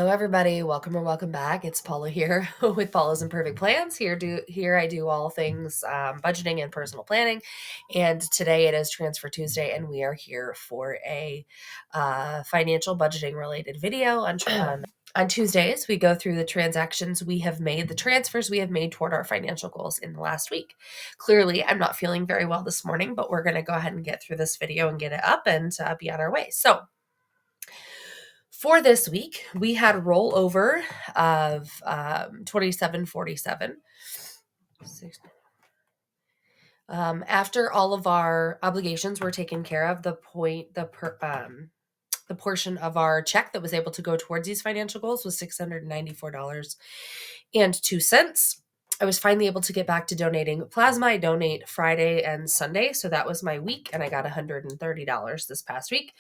Hello, everybody. Welcome or welcome back. It's Paula here with Paula's Imperfect Plans. Here I do all things budgeting and personal planning. And today it is Transfer Tuesday, and we are here for a financial budgeting related video on Tuesdays. We go through the transactions we have made, the transfers we have made toward our financial goals in the last week. Clearly, I'm not feeling very well this morning, but we're going to go ahead and get through this video and get it up and be on our way. So, for this week, we had a rollover of 2747. After all of our obligations were taken care of, the portion of our check that was able to go towards these financial goals was $694.02. I was finally able to get back to donating plasma. I donate Friday and Sunday, so that was my week, and I got $130 this past week,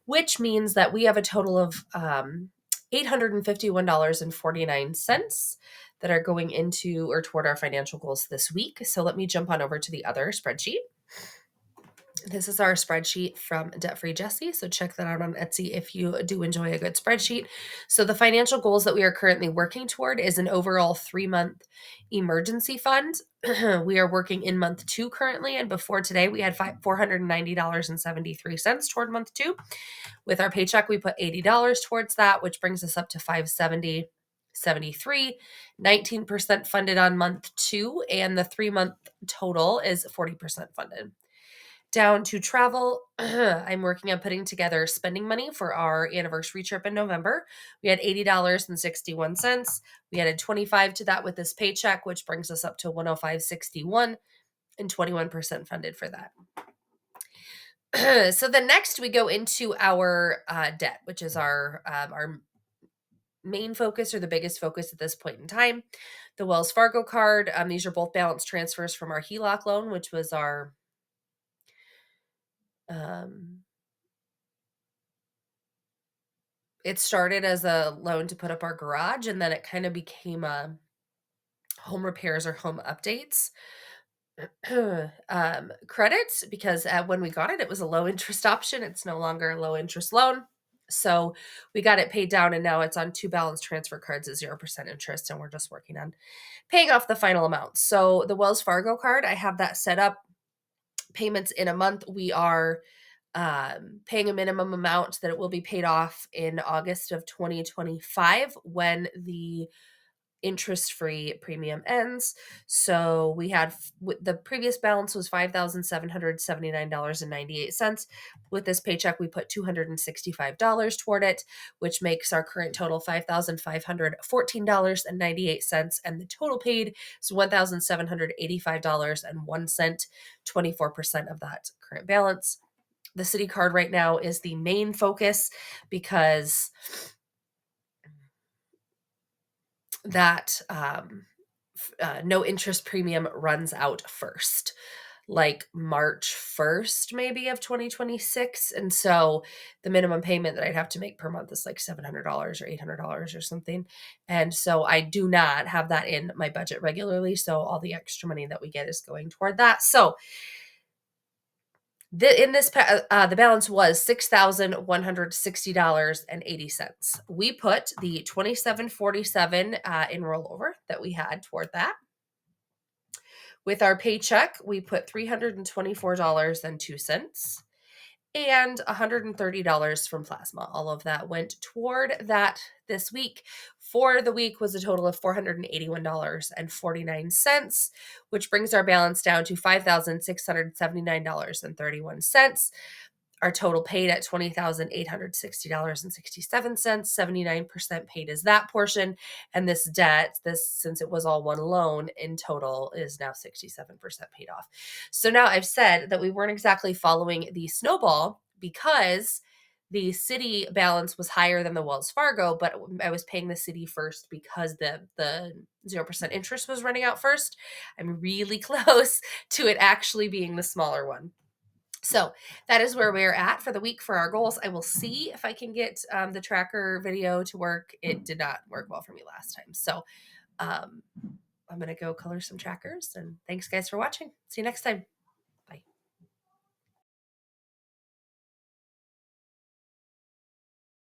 which means that we have a total of $851.49 that are going into or toward our financial goals this week. So let me jump on over to the other spreadsheet. This is our spreadsheet from Debt Free Jessie. So check that out on Etsy if you do enjoy a good spreadsheet. So the financial goals that we are currently working toward is an overall 3-month emergency fund. We are working in month 2 currently. And before today, we had $490.73 toward month 2. With our paycheck, we put $80 towards that, which brings us up to $570.73, 19% funded on month 2, and the 3-month total is 40% funded. Down to travel, I'm working on putting together spending money for our anniversary trip in November. We had $80.61. We added $25 to that with this paycheck, which brings us up to $105.61 and 21% funded for that. So the next we go into our debt, which is our main focus or the biggest focus at this point in time. The Wells Fargo card. These are both balance transfers from our HELOC loan, which was our it started as a loan to put up our garage, and then it kind of became a home repairs or home updates credits, because when we got it, it was a low interest option. It's no longer a low interest loan. So we got it paid down, and now it's on 2 balance transfer cards at 0% interest, and we're just working on paying off the final amount. So the Wells Fargo card, I have that set up. Payments in a month. We are paying a minimum amount that it will be paid off in August of 2025 when the interest-free premium ends. So we had the previous balance was $5,779.98. With this paycheck, we put $265 toward it, which makes our current total $5,514.98. And the total paid is $1,785.01, 24% of that current balance. The city card right now is the main focus because that no interest premium runs out first, like March 1st, maybe of 2026. And so the minimum payment that I'd have to make per month is like $700 or $800 or something. And so I do not have that in my budget regularly. So all the extra money that we get is going toward that. So the balance was $6,160.80. We put the $27.47 in rollover that we had toward that. With our paycheck, we put $324.02 and $130 from plasma. All of that went toward that this week. For the week was a total of $481.49, which brings our balance down to $5,679.31. Our total paid at $20,860.67. 79% paid is that portion. And this debt, since it was all one loan, in total is now 67% paid off. So now I've said that we weren't exactly following the snowball because the city balance was higher than the Wells Fargo, but I was paying the city first because the 0% interest was running out first. I'm really close to it actually being the smaller one. So that is where we're at for the week for our goals. I will see if I can get the tracker video to work. It did not work well for me last time. So I'm going to go color some trackers, and thanks guys for watching. See you next time.